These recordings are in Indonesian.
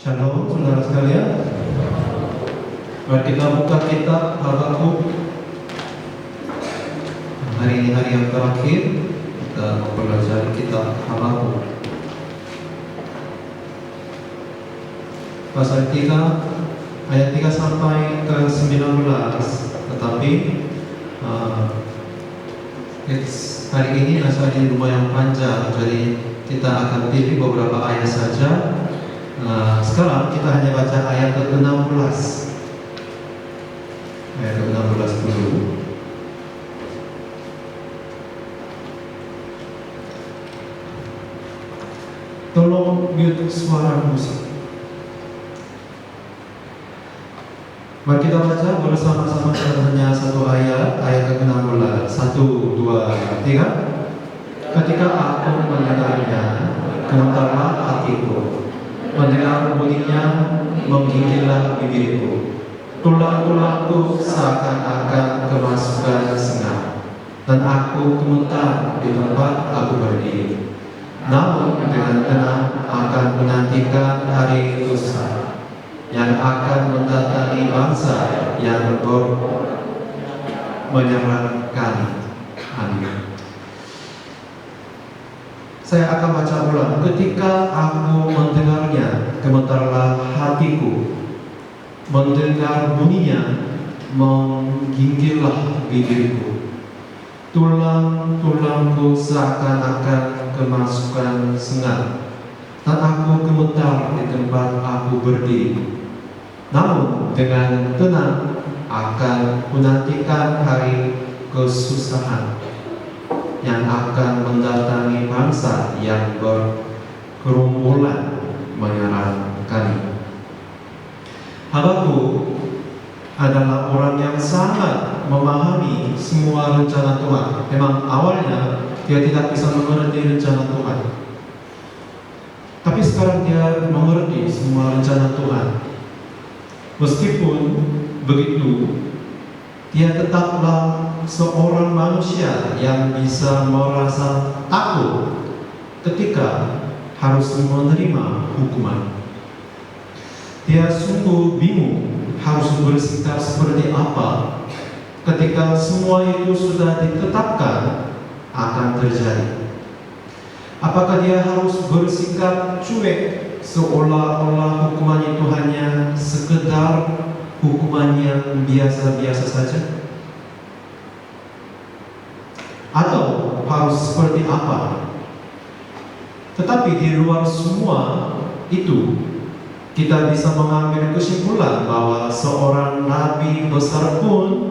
Shalom, saudara sekalian. Mari kita buka kitab Habakuk. Hari ini hari yang terakhir kita mempelajari kitab Habakuk. Pasal 3 ayat 3 sampai ke 19. Tetapi hari ini naskahnya lumayan panjang, jadi kita akan pilih beberapa ayat saja. Sekarang kita hanya baca ayat ke-16. Ayat ke-16 dulu. Tolong mute suara musik. Mari kita baca bersama-sama hanya satu ayat ke-16. 1, 2, 3. Ketika aku mendengarnya, gemetarlah hatiku. Mendengar bunyinya, menggigillah bibirku. Tulang-tulangku seakan-akan kemasukan sengat, dan aku gemetar di tempat aku berdiri. Namun dengan tenang akan menantikan hari dosa yang akan mendatangi bangsa yang menyerangkan. Amin. Saya akan baca ulang. Ketika aku mendengarnya, gemetarlah hatiku. Mendengar bunyinya, menggigillah bibirku. Tulang-tulangku seakan-akan kemasukan sengat, dan aku gemetar di tempat aku berdiri. Namun dengan tenang akan menantikan hari kesusahan yang akan mendatangi bangsa yang berkerumunan menyerang kami. Habakuk adalah orang yang sangat memahami semua rencana Tuhan. Memang awalnya dia tidak bisa mengerti rencana Tuhan, tapi sekarang dia mengerti semua rencana Tuhan. Meskipun begitu, dia tetaplah seorang manusia yang bisa merasa takut ketika harus menerima hukuman. Dia sungguh bingung harus bersikap seperti apa ketika semua itu sudah ditetapkan akan terjadi. Apakah dia harus bersikap cuek seolah-olah hukuman itu hanya sekedar hukuman yang biasa-biasa saja? Atau harus seperti apa? Tetapi di luar semua itu, kita bisa mengambil kesimpulan bahwa seorang nabi besar pun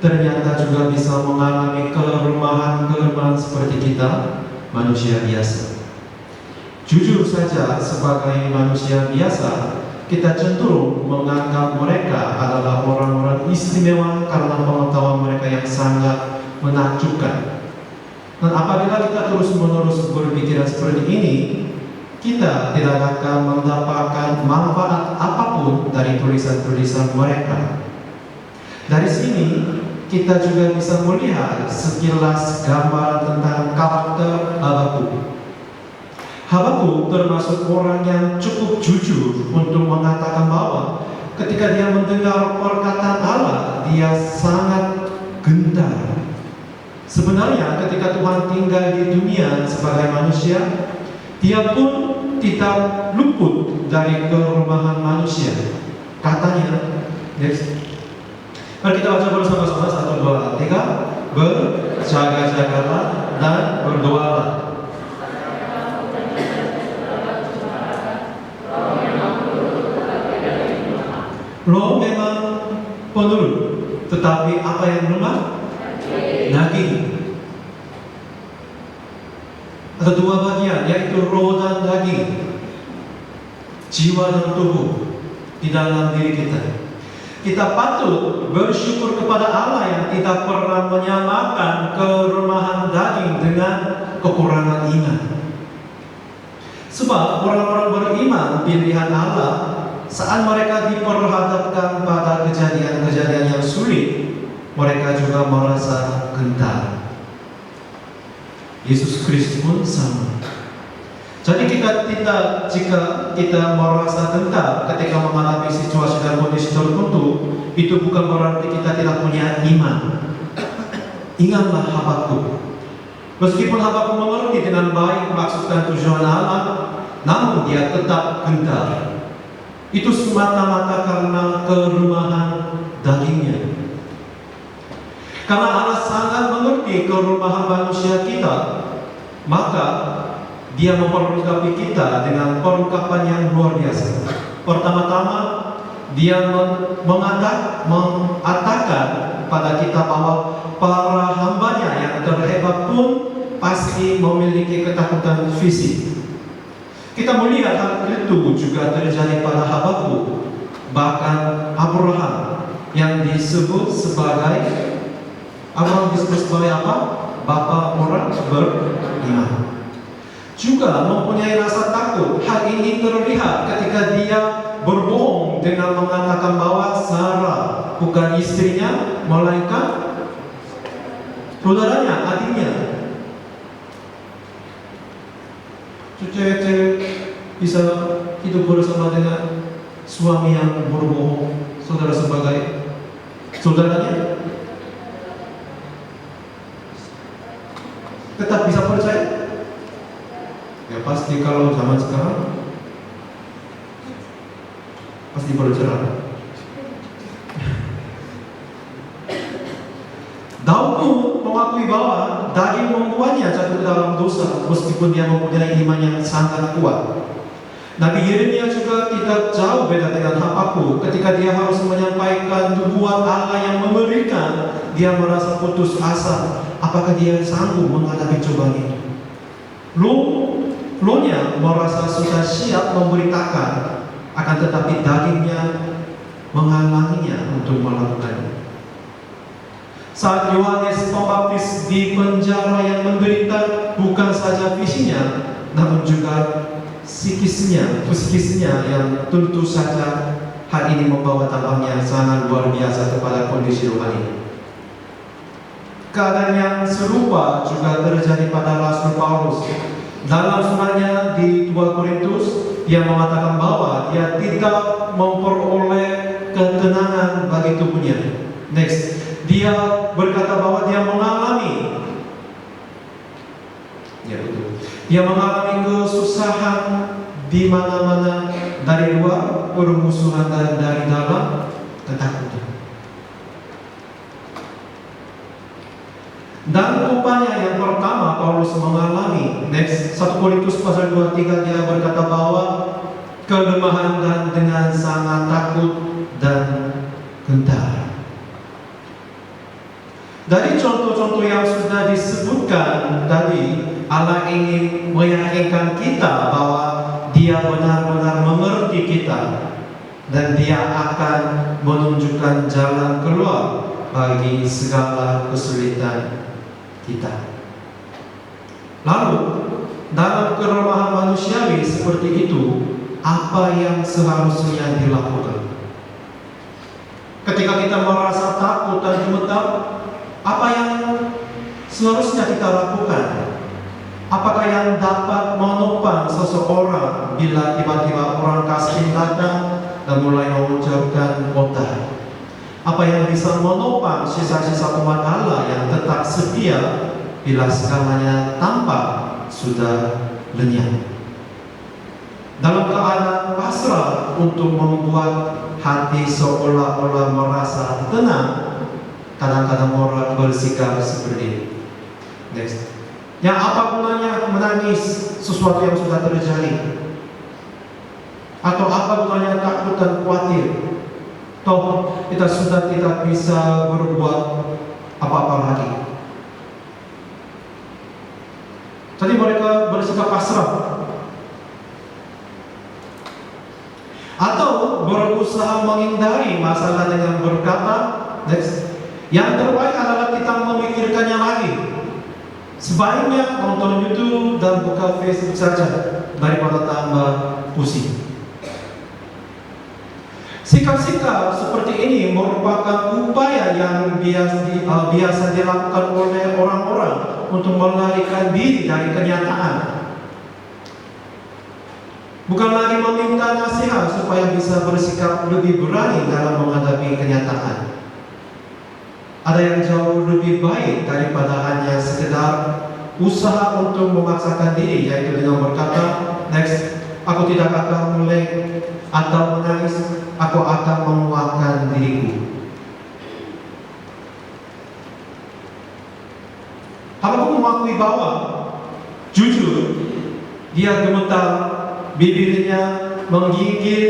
ternyata juga bisa mengalami kelemahan-kelemahan seperti kita, manusia biasa. Jujur saja, sebagai manusia biasa, kita cenderung menganggap mereka adalah orang-orang istimewa karena pengetahuan mereka yang sangat menakjubkan. Dan apabila kita terus-menerus berpikiran seperti ini, kita tidak akan mendapatkan manfaat apapun dari tulisan-tulisan mereka. Dari sini, kita juga bisa melihat sekilas gambaran tentang karakter Habakuk. Habakuk termasuk orang yang cukup jujur untuk mengatakan bahwa ketika dia mendengar perkataan Allah, dia sangat gentar. Sebenarnya ketika Tuhan tinggal di dunia sebagai manusia, dia pun tidak luput dari kelemahan manusia. Katanya, mari kita baca bersama-sama 1, 2, 3. Berjaga-jagalah dan berdoalah. Roh memang penurut, tetapi apa yang lemah? Daging. Ada dua bagian, yaitu roh dan daging, jiwa dan tubuh di dalam diri kita. Kita patut bersyukur kepada Allah yang tidak pernah menyamakan kelemahan daging dengan kekurangan iman. Sebab orang-orang beriman pilihan Allah, saat mereka diperhadapkan pada kejadian-kejadian yang sulit, mereka juga merasa gentar. Yesus Kristus pun sama. Jadi kita tidak, jika kita merasa gentar ketika menghadapi situasi dan kondisi tertentu, itu bukan berarti kita tidak punya iman. Ingatlah Habakuk. Meskipun Habakuk mengerti dengan baik maksud dan tujuan Allah, namun dia tetap gentar. Itu semata-mata karena kerumahan dagingnya. Karena Allah sangat mengerti kerumahan manusia kita, maka Dia memperlengkapi kita dengan perlengkapan yang luar biasa. Pertama-tama, Dia mengatakan pada kita bahwa para hambanya yang terhebat pun pasti memiliki ketakutan fisik. Kita melihat hal itu juga terjadi pada Habakuk, bahkan Abraham yang disebut sebagai apa? Bapa orang beriman. Juga mempunyai rasa takut. Hal ini terlihat ketika dia berbohong dengan mengatakan bahwa Sarah bukan istrinya, melainkan saudaranya, adiknya. Cewek-cewek bisa hidup bersama dengan suami yang berbohong, saudara sebagai saudaranya, tetap bisa percaya? Ya pasti kalau zaman sekarang pasti bercerai. Daud pun mengakui bahwa daging membuatnya jatuh ke dalam dosa, meskipun dia mempunyai iman yang sangat kuat. Nabi Yeremia juga tidak jauh beda dengan Habakuk. Ketika dia harus menyampaikan nubuat Allah yang mengerikan, dia merasa putus asa. Apakah dia sanggup menghadapi cobaan itu? Lo-nya merasa sudah siap memberitakan, akan tetapi dagingnya menghalanginya untuk melakukannya. Saat Yohanes Pembaptis di penjara yang menderita, bukan saja fisiknya, namun juga psikisnya yang tentu saja hal ini membawa dampak yang sangat luar biasa kepada kondisi rohani. Keadaan yang serupa juga terjadi pada Rasul Paulus. Dalam suratnya di 2 Korintus, dia mengatakan bahwa dia tidak memperoleh ketenangan bagi tubuhnya. Next, dia berkata bahwa dia mengalami kesusahan di mana-mana, dari luar permusuhan dan dari dalam ketakutan. Dan rupanya yang pertama Paulus mengalami, next, 1 Korintus pasal 23, dia berkata bahwa kelemahan dan dengan sangat takut dan gentar. Dari contoh-contoh yang sudah disebutkan tadi, Allah ingin meyakinkan kita bahwa Dia benar-benar mengerti kita dan Dia akan menunjukkan jalan keluar bagi segala kesulitan kita. Lalu, dalam kelemahan manusiawi seperti itu, apa yang seharusnya dilakukan? Ketika kita merasa takut dan gemetar, apa yang seharusnya kita lakukan? Apakah yang dapat menopang seseorang bila tiba-tiba orang kasih datang dan mulai mengucapkan khotbah? Apa yang bisa menopang sisa-sisa umat Allah yang tetap setia bila segalanya tampak sudah lenyap? Dalam keadaan pasrah untuk membuat hati seolah-olah merasa tenang, kadang-kadang orang bersikap seperti ini. Next. Yang apa gunanya menangis sesuatu yang sudah terjadi? Atau apa gunanya takut dan khawatir? Toh kita sudah tidak bisa berbuat apa-apa lagi. Jadi mereka bersikap pasrah, atau berusaha menghindari masalah dengan berkata, next, yang terbaik adalah kita memikirkannya lagi. Sebaiknya nonton YouTube dan buka Facebook saja daripada tambah pusing. Sikap-sikap seperti ini merupakan upaya yang biasa dilakukan oleh orang-orang untuk melarikan diri dari kenyataan. Bukan lagi meminta nasihat supaya bisa bersikap lebih berani dalam menghadapi kenyataan. Ada yang jauh lebih baik daripada hanya sekedar usaha untuk memaksakan diri, yaitu dengan berkata, next, aku tidak akan melek atau menangis, aku akan menguatkan diriku. Habakuk mengakui bahwa jujur dia gemetar, bibirnya menggigit,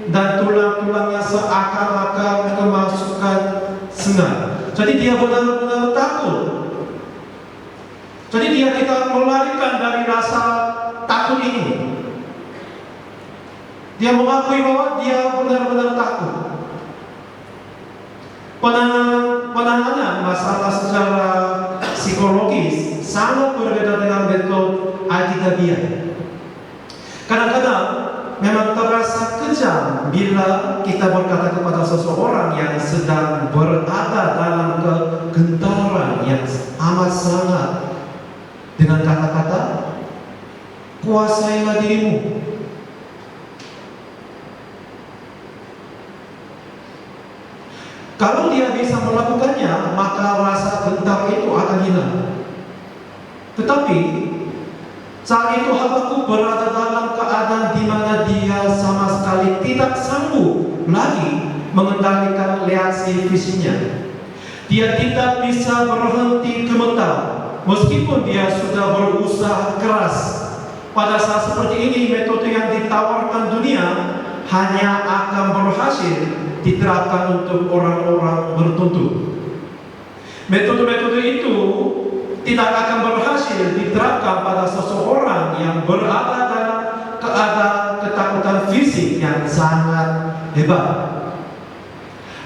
dan tulang-tulangnya seakan-akan kemasukan sengat. Jadi dia benar-benar takut. Jadi dia tidak melarikan dari rasa takut ini. Dia mengakui bahwa dia benar-benar takut. Penanganan masalah secara psikologis sangat berbeda dengan metode Alkitabiah. Kadang-kadang memang terasa kejam bila kita berkata kepada seseorang yang sedang berada dalam kegentaran yang amat sangat dengan kata-kata, kuasailah dirimu. Kalau dia bisa melakukannya, maka rasa gentar itu akan hilang. Tetapi saat itu Habakuk berada dalam keadaan di mana dia sama sekali tidak sanggup lagi mengendalikan reaksi fisiknya. Dia tidak bisa berhenti gemetar, meskipun dia sudah berusaha keras. Pada saat seperti ini, metode yang ditawarkan dunia hanya akan berhasil diterapkan untuk orang-orang tertentu. Metode-metode itu tidak akan berhasil diterapkan pada seseorang yang berada dalam keadaan ketakutan fisik yang sangat hebat.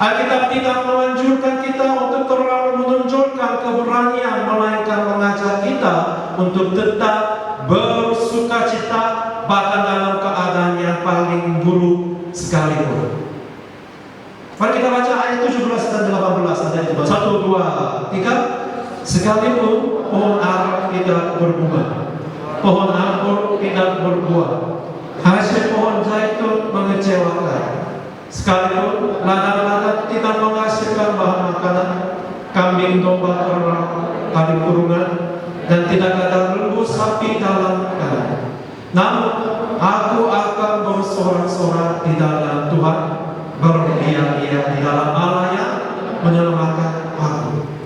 Alkitab tidak menganjurkan kita untuk terlalu menonjolkan keberanian, melainkan mengajak kita untuk tetap bersukacita bahkan dalam keadaan yang paling buruk sekalipun. Mari kita baca ayat 17 dan 18. Ada di 1, 2, 3. Sekalipun pohon ara tidak berbunga, pohon anggur tidak berbuah, hasil pohon zaitun mengecewakan, sekalipun ladang-ladang tidak menghasilkan bahan makanan, kambing domba ternak kali kurungan, dan tidak ada lembu sapi dalam kandang. Namun aku akan bersorak-sorak di dalam Tuhan, berdiam-diam di dalam Allah yang menyelamatkan aku.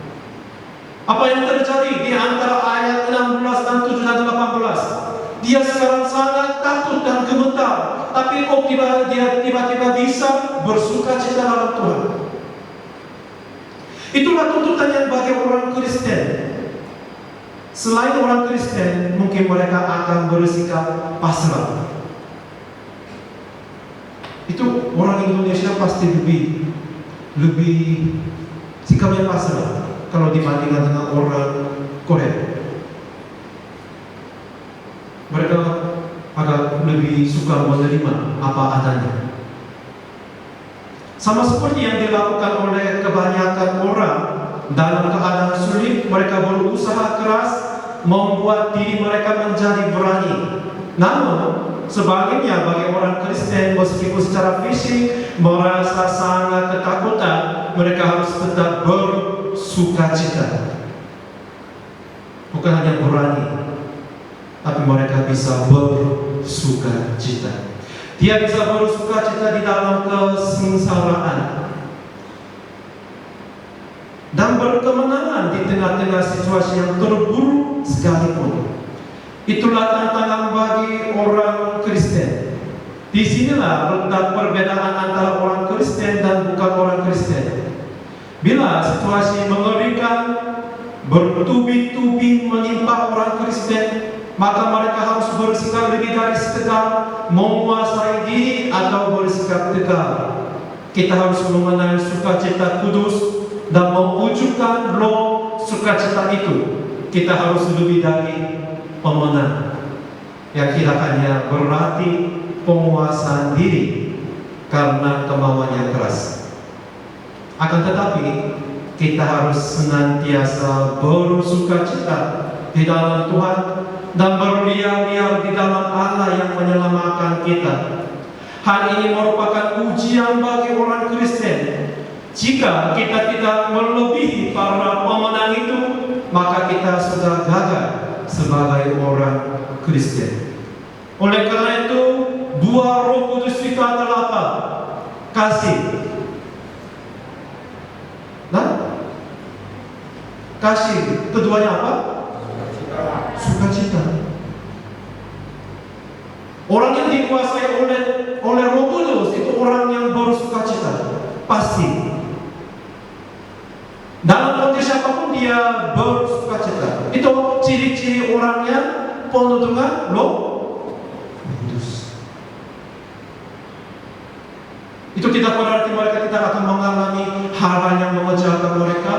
Apa yang terjadi di antara ayat 16 dan 7 dan 18? Dia sekarang sangat takut dan gemetar, tapi kok dia tiba-tiba bisa bersukacita dalam Tuhan. Itulah tuntutan yang bagi orang Kristen. Selain orang Kristen, mungkin mereka akan bersikap pasrah. Itu orang Indonesia pasti lebih sikapnya pasrah kalau dibandingkan dengan orang Korea. Mereka agak lebih suka menerima apa adanya. Sama seperti yang dilakukan oleh kebanyakan orang dalam keadaan sulit, mereka berusaha keras membuat diri mereka menjadi berani. Namun sebaliknya bagi orang Kristen, meskipun secara fisik merasa sangat ketakutan, mereka harus tetap bersukacita. Bukan hanya berani, tapi mereka bisa bersukacita. Dia bisa bersukacita di dalam kesengsaraan dan berkemenangan di tengah-tengah situasi yang terburuk sekalipun. Itulah tantangan bagi orang Kristen. Disinilah letak perbedaan antara orang Kristen dan bukan orang Kristen. Bila situasi mengerikan bertubi-tubi menimpa orang Kristen, maka mereka harus bersikap lebih dari sekedar menguasai diri atau bersikap tegar. Kita harus mengenal sukacita kudus dan mewujudkan roh sukacita itu. Kita harus lebih dari pemenang yang tidak hanya berarti penguasaan diri karena kemauan yang keras. Akan tetapi kita harus senantiasa bersukacita di dalam Tuhan dan berliar-liar di dalam Allah yang menyelamatkan kita. Hal ini merupakan ujian bagi orang Kristen. Jika kita tidak melebihi para pemenang itu, maka kita sudah gagal sebagai orang Kristen. Oleh karena itu, buah Roh Kudus itu adalah apa? Kasih. Nah, kasih. Keduanya apa? Sukacita. Orang yang dikuasai oleh Roh Kudus itu orang yang bersukacita, pasti. Dalam konteks apapun dia bersukacita. Itu ciri-ciri orang yang penuh dengan Roh Kudus. Itu tidak berarti mereka tidak akan mengalami hal-hal yang mengecewakan mereka,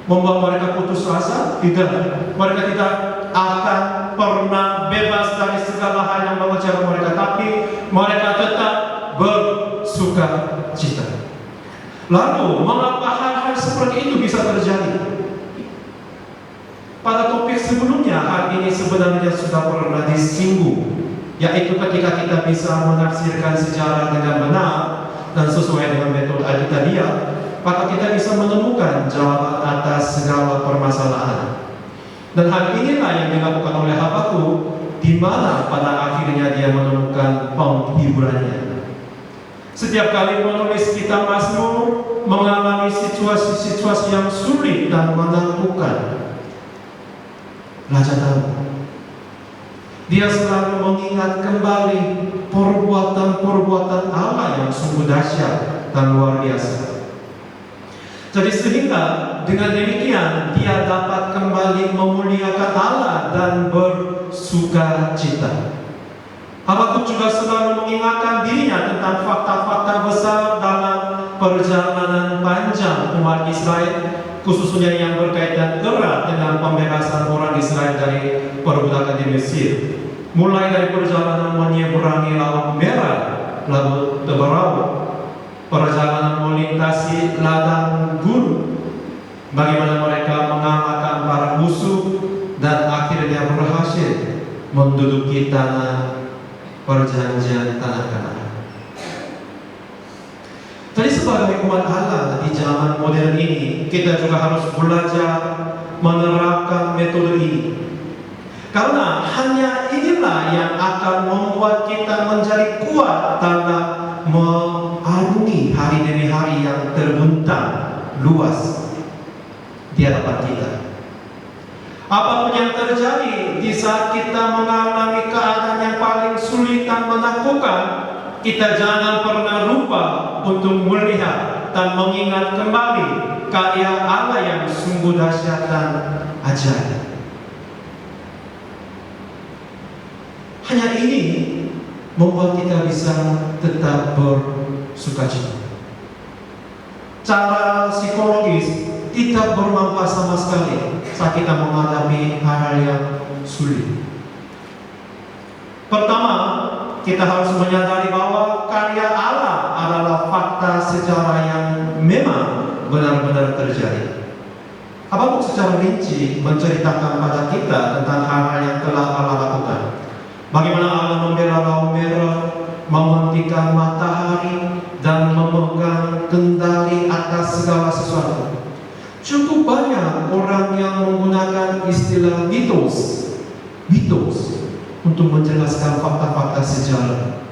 membuat mereka putus asa. Tidak. Mereka tidak akan pernah bebas dari segala hal yang mengecewakan mereka, tapi mereka tetap bersukacita. Lalu, mengapa hal-hal seperti itu bisa terjadi? Pada topik sebelumnya, hal ini sebenarnya sudah pernah disinggung, yaitu ketika kita bisa menafsirkan sejarah dengan benar dan sesuai dengan metode Alkitabiah, maka kita bisa menemukan jawaban atas segala permasalahan. Dan hal inilah yang dilakukan oleh Habakuk, di mana pada akhirnya dia menemukan penghiburannya. Setiap kali menulis kitab Mazmur mengalami situasi-situasi yang sulit dan menakutkan, Raja Daud, dia selalu mengingat kembali perbuatan-perbuatan Allah yang sungguh dahsyat dan luar biasa. Jadi sehingga dengan demikian dia dapat kembali memuliakan Allah dan bersukacita. Habakuk juga selalu mengingatkan dirinya tentang fakta-fakta besar dalam perjalanan panjang umat Israel, khususnya yang berkaitan erat dengan pembebasan orang Israel dari perbudakan di Mesir. Mulai dari perjalanan menyeberangi Laut Merah, Laut Teberau, perjalanan melintasi ladang gurun, bagaimana mereka mengalahkan para musuh dan akhirnya berhasil menduduki tanah perjanjian, tanah Kanaan. Jadi sebagai umat Allah di zaman modern ini, kita juga harus belajar menerapkan metode ini. Karena hanya inilah yang akan membuat kita menjadi kuat dalam mengarungi hari demi hari yang terbentang luas di hadapan kita. Apapun yang terjadi di saat kita mengalami keadaan yang paling sulit dan menakutkan, kita jangan pernah lupa untuk melihat dan mengingat kembali karya Allah yang sungguh dahsyat dan ajaib. Hanya ini membuat kita bisa tetap bersukacita. Cara psikologis tidak bermanfaat sama sekali saat kita menghadapi hal-hal yang sulit. Pertama, kita harus menyadari bahwa karya Allah adalah fakta sejarah yang memang benar-benar terjadi. Habakuk secara rinci menceritakan pada kita tentang hal-hal yang telah Allah lakukan. Bagaimana Allah membela Laut Merah, menghentikan matahari, dan memegang kendali atas segala sesuatu. Cukup banyak orang yang menggunakan istilah mitos untuk menjelaskan fakta-fakta sejarah.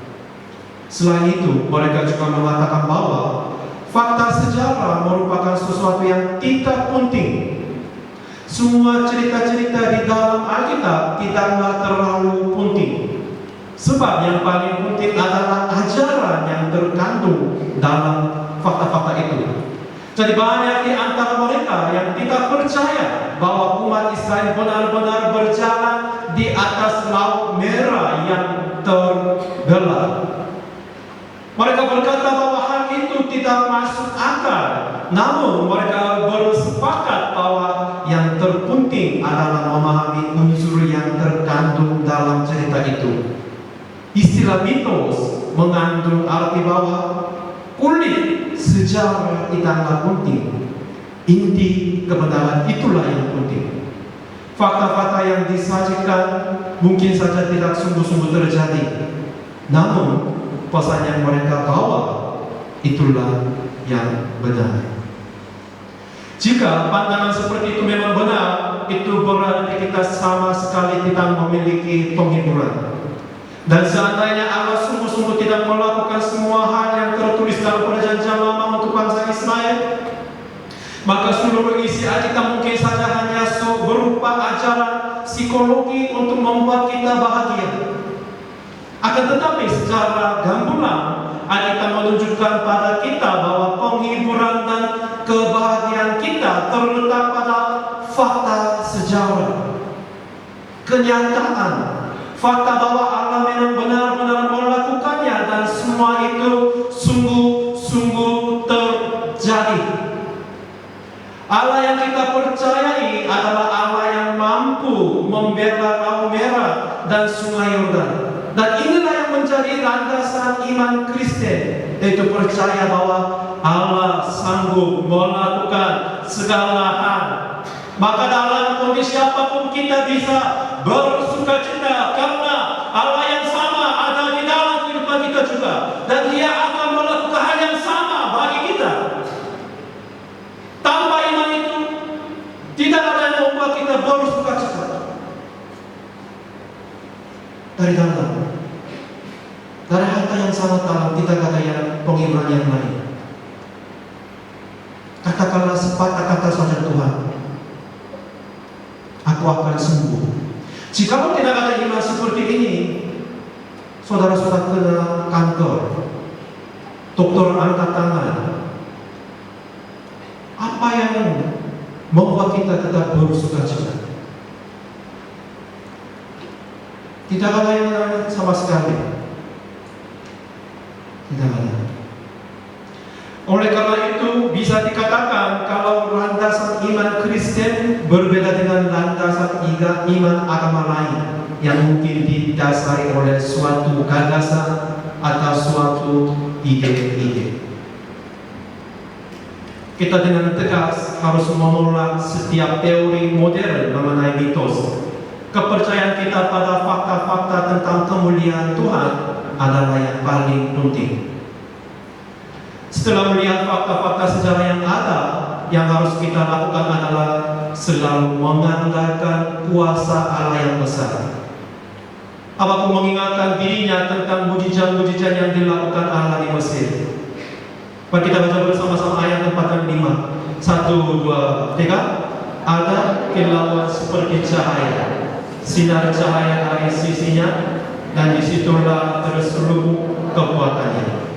Selain itu, mereka juga mengatakan bahwa fakta sejarah merupakan sesuatu yang tidak penting. Semua cerita-cerita di dalam Alkitab tidaklah terlalu penting. Sebab yang paling penting adalah ajaran yang terkandung dalam fakta-fakta itu. Jadi banyak di antara mereka yang tidak percaya bahwa umat Israel benar-benar berjalan di atas Laut Merah yang terbelah. Mereka berkata bahwa hal itu tidak masuk akal. Namun mereka bersepakat bahwa yang terpenting adalah memahami unsur yang terkandung dalam cerita itu. Istilah mitos mengandung arti bahwa kulit sejarah tidaklah penting. Inti kebenaran itulah yang penting. fakta-fakta yang disajikan mungkin saja tidak sungguh-sungguh terjadi. Namun, pesan yang mereka bawa itulah yang benar. Jika pandangan seperti itu memang benar, itu berarti kita sama sekali tidak memiliki penghiburan. Dan seandainya Allah sungguh-sungguh tidak melakukan semua hal yang tertulis dalam perjanjian lama untuk bangsa Israel, maka seluruh isi Alkitab mungkin saja hanya berupa ajaran psikologi untuk membuat kita bahagia. Akan tetapi secara gamblang, Alkitab menunjukkan pada kita bahwa penghiburan dan kebahagiaan kita terletak pada fakta sejarah, kenyataan, fakta bahwa Allah memang benar-benar melakukannya dan semua itu sungguh-sungguh terjadi. Allah yang kita percayai adalah Allah yang mampu membela Laut Merah dan Sungai Yordan. Dan inilah yang menjadi landasan iman Kristen, yaitu percaya bahwa Allah sanggup melakukan segala hal. Maka dalam kondisi apapun kita bisa bersuka cita karena Allah yang sama ada di dalam kehidupan kita juga, dan Dia akan melakukan hal yang sama bagi kita. Tanpa iman itu tidak ada yang membuat kita bersuka cita. Dari harta yang sangat dalam tidak ada yang penghiburan yang lain. Katakanlah sepatah kata saja, Tuhan, aku akan sembuh. Jika tidak ada iman seperti ini, saudara-saudara kena kanker, dokter angkat tangan. Apa yang membuat kita tetap bersuka cita? Tidak ada yang lain sama sekali. Tidak ada. Oleh karena itu bisa dikatakan kalau landasan iman Kristen berbeda dengan landasan iman agama lain yang mungkin didasari oleh suatu gagasan atau suatu ide-ide. Kita dengan tegas harus menolak setiap teori modern mengenai mitos. Kepercayaan kita pada fakta-fakta tentang kemuliaan Tuhan adalah yang paling penting. Setelah melihat fakta-fakta sejarah yang ada, yang harus kita lakukan adalah selalu mengandalkan kuasa Allah yang besar. Apapun mengingatkan dirinya tentang mujizat-mujizat yang dilakukan Allah di Mesir. Mari kita baca bersama-sama ayat 4 dan 5. 1, 2, 3. Ada kilauan seperti cahaya, sinar cahaya dari sisinya, dan disitulah terselubung kekuatannya.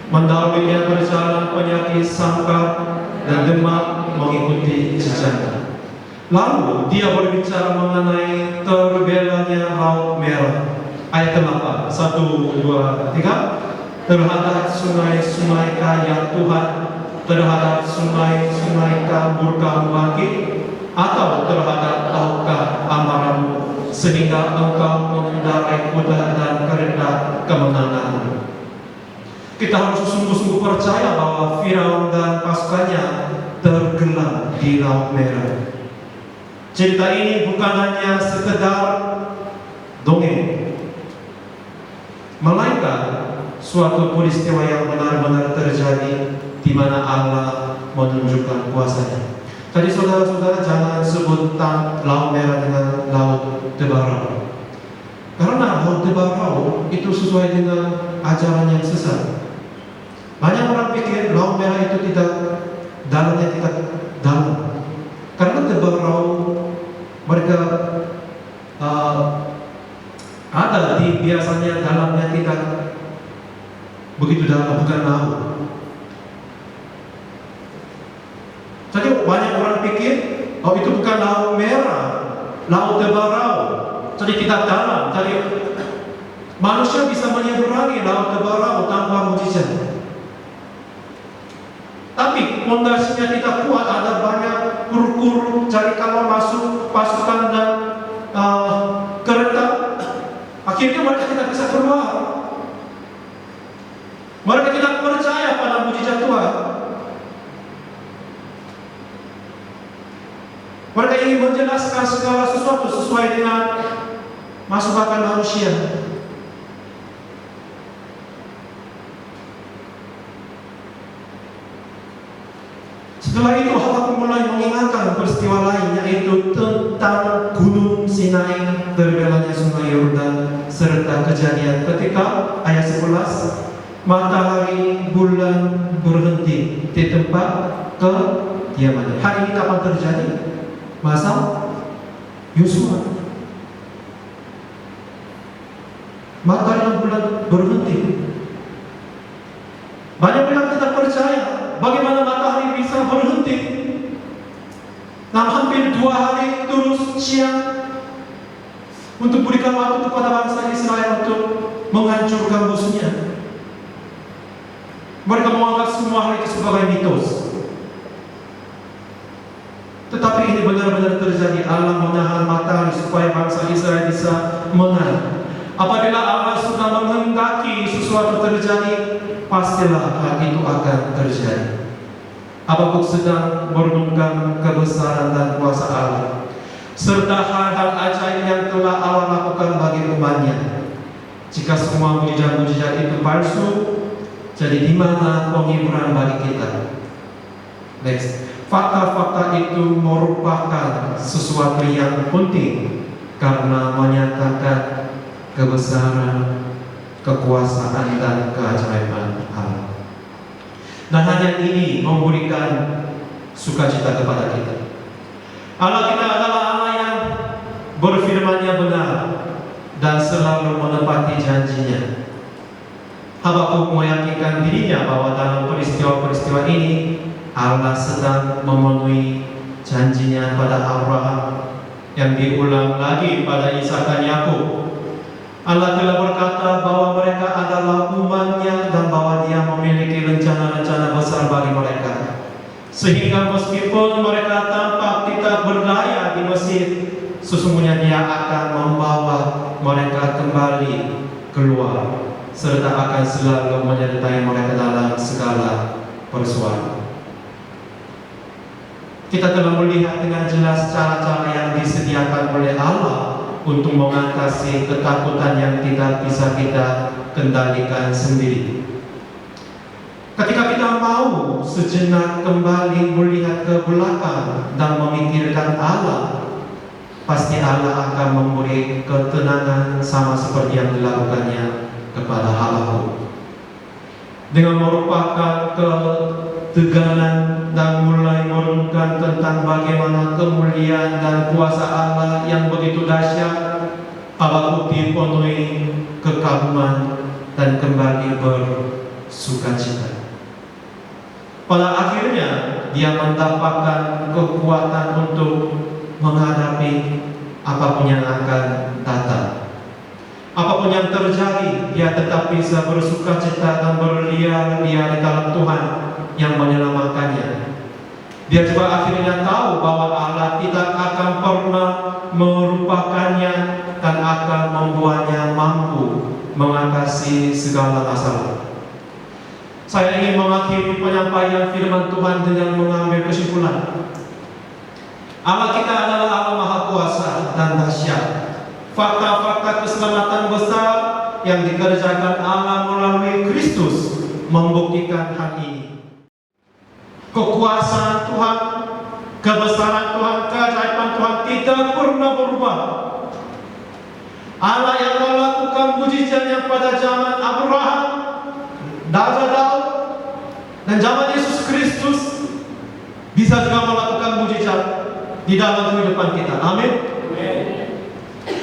Mendahului dia berjalan penyakit sangkar dan demam mengikuti jejaknya. Lalu dia berbicara mengenai terbelanya Laut Merah. Ayat 8, 1, 2, 3. Terhadap sungai-sungai yang Tuhan, terhadap sungai-sungai murka-Mu bangkit, atau terhadap tahukah amarahmu sehingga engkau mengendarai kuda dan kereta kemenangan. Kita harus sungguh-sungguh percaya bahwa Firaun dan pasukannya tergelam di Laut Merah. Cerita ini bukan hanya sekedar dongeng, melainkan suatu peristiwa yang benar-benar terjadi di mana Allah menunjukkan kuasa-Nya. Tadi saudara-saudara jangan sebut Laut Merah dengan Laut Tebarau, karena Laut Tebarau itu sesuai dengan ajaran yang sesat. Banyak orang pikir Laut Merah itu dalamnya tidak dalam, karena Tebarau mereka ada di biasanya dalamnya tidak begitu dalam, bukan laut. Jadi banyak orang pikir, oh itu bukan Laut Merah, Laut Tebarau, jadi tidak dalam. Jadi manusia bisa menyeberangi Laut Tebarau tanpa mujizat. Tapi pondasinya tidak kuat, ada banyak kur-kur. Jadi kalau masuk pasukan dan kereta, akhirnya mereka tidak bisa keluar. Mereka tidak percaya pada mujizat Tuhan. Mereka Mereka ingin menjelaskan segala sesuatu sesuai dengan masuk akal manusia. Setelah itu Habakuk mulai mengingatkan peristiwa lain, yaitu tentang Gunung Sinai, terbelahnya Sungai Yordan, serta kejadian ketika ayat 11 matahari bulan berhenti di tempat kediamannya. Hari ini kapan terjadi? Masa Yosua. Matahari bulan berhenti. Banyak orang tidak percaya bagaimana matahari bisa berhenti. Nah, hampir 2 hari terus siang untuk berikan waktu kepada bangsa Israel untuk menghancurkan musuhnya. Mereka menganggap semua hal itu sebagai mitos. Tetapi ini benar-benar terjadi. Allah menahan matahari supaya bangsa Israel bisa menang. Apabila Allah sudah menghendaki sesuatu terjadi, pastilah hal itu akan terjadi. Habakuk sedang merenungkan kebesaran dan kuasa Allah, serta hal-hal ajaib yang telah Allah lakukan bagi umatnya. Jika semua mujizat-mujizat itu palsu, jadi di mana penghiburan bagi kita? Next. Fakta-fakta itu merupakan sesuatu yang penting karena menyatakan kebesaran, kekuasaan, dan keajaiban Allah. Dan hanya ini memberikan sukacita kepada kita. Allah kita adalah Allah yang berfirman-Nya benar dan selalu menepati janjinya. Habakuk meyakinkan dirinya bahwa dalam peristiwa-peristiwa ini Allah sedang memenuhi janjinya pada Abraham yang diulang lagi pada Ishak dan Yakub. Allah telah berkata bahwa mereka adalah umat-Nya dan bahwa Dia memiliki rencana-rencana besar bagi mereka. Sehingga meskipun mereka tampak tidak berdaya di Mesir, sesungguhnya Dia akan membawa mereka kembali keluar, serta akan selalu menyertai mereka dalam segala persoalan. Kita telah melihat dengan jelas cara-cara yang disediakan oleh Allah untuk mengatasi ketakutan yang tidak bisa kita kendalikan sendiri. Ketika kita mau sejenak kembali melihat ke belakang dan memikirkan Allah, pasti Allah akan memberi ketenangan sama seperti yang dilakukannya kepada Habakuk. Dengan merupakan ketegangan dan mulai merenungkan tentang bagaimana kemuliaan dan kuasa Allah yang begitu dahsyat, Habakuk dipenuhi kekaguman dan kembali bersukacita. Pada akhirnya dia mendapatkan kekuatan untuk menghadapi apapun yang akan datang. Apapun yang terjadi, dia tetap bisa bersukacita dan berlian di dalam Tuhan yang menyelamatkannya. Dia juga akhirnya tahu bahwa Allah tidak akan pernah melupakannya dan akan membuatnya mampu mengatasi segala masalah. Saya ingin mengakhiri penyampaian firman Tuhan dengan mengambil kesimpulan. Allah kita adalah Allah Maha Kuasa dan dahsyat. Fakta-fakta keselamatan besar yang dikerjakan Allah melalui Kristus membuktikan hal ini. Kekuasaan Tuhan, kebesaran Tuhan, keajaiban Tuhan tidak pernah berubah. Allah yang melakukan mujizatnya pada zaman Abraham, Raja Daud, dan zaman Yesus Kristus bisa juga melakukan mujizat di dalam kehidupan kita. Amin.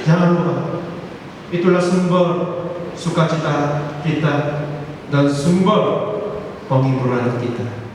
Jangan lupa, itulah sumber sukacita kita dan sumber penghiburan kita.